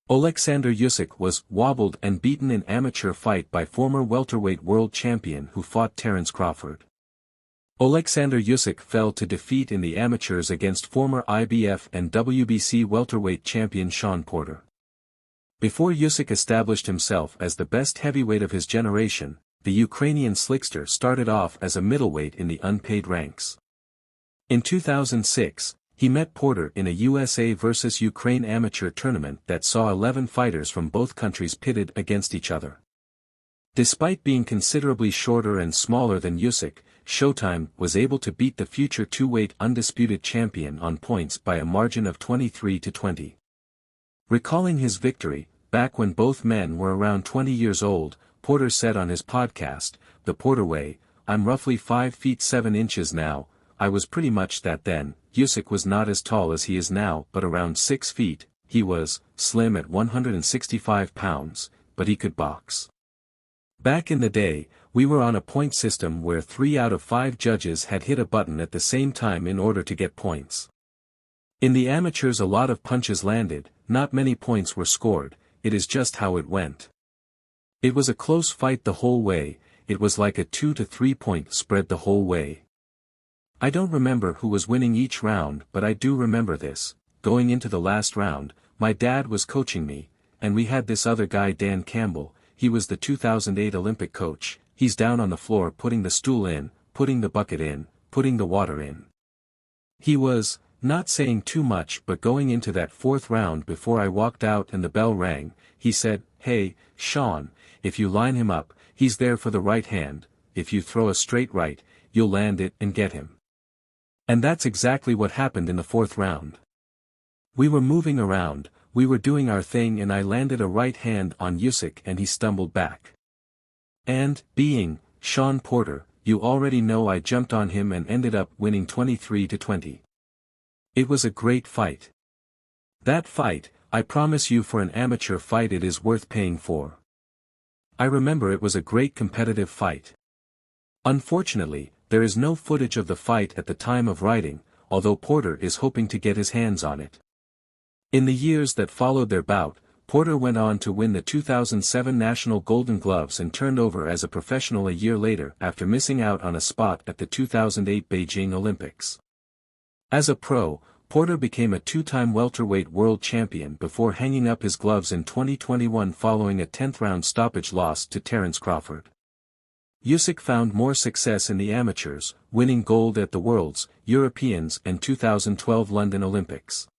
Oleksandr Usyk was wobbled and beaten in amateur fight by former welterweight world champion who fought Terence Crawford. Oleksandr Usyk fell to defeat in the amateurs against former IBF and WBC welterweight champion Shawn Porter. Before Usyk established himself as the best heavyweight of his generation, the Ukrainian slickster started off as a middleweight in the unpaid ranks. In 2006, he met Porter in a USA vs Ukraine amateur tournament that saw 11 fighters from both countries pitted against each other. Despite being considerably shorter and smaller than Usyk, Showtime was able to beat the future two-weight undisputed champion on points by a margin of 23-20. Recalling his victory, back when both men were around 20 years old, Porter said on his podcast, "The Porter Way, I'm roughly 5 feet 7 inches now, I was pretty much that then. Usyk was not as tall as he is now but around 6 feet, he was slim at 165 pounds, but he could box. Back in the day, we were on a point system where 3 out of 5 judges had hit a button at the same time in order to get points. In the amateurs a lot of punches landed, not many points were scored, it is just how it went. It was a close fight the whole way, it was like a 2 to 3 point spread the whole way. I don't remember who was winning each round but I do remember this, going into the last round, my dad was coaching me, and we had this other guy Dan Campbell, he was the 2008 Olympic coach, he's down on the floor putting the stool in, putting the bucket in, putting the water in. He was, not saying too much but going into that 4th round before I walked out and the bell rang, he said, "Hey, Shawn, if you line him up, he's there for the right hand, if you throw a straight right, you'll land it and get him." And that's exactly what happened in the 4th round. We were moving around, we were doing our thing and I landed a right hand on Usyk and he stumbled back. And, being Shawn Porter, you already know I jumped on him and ended up winning 23-20. It was a great fight. That fight, I promise you for an amateur fight it is worth paying for. I remember it was a great competitive fight. Unfortunately, there is no footage of the fight at the time of writing, although Porter is hoping to get his hands on it. In the years that followed their bout, Porter went on to win the 2007 National Golden Gloves and turned over as a professional a year later after missing out on a spot at the 2008 Beijing Olympics. As a pro, Porter became a 2-time welterweight world champion before hanging up his gloves in 2021 following a 10th-round stoppage loss to Terence Crawford. Usyk found more success in the amateurs, winning gold at the Worlds, Europeans and 2012 London Olympics.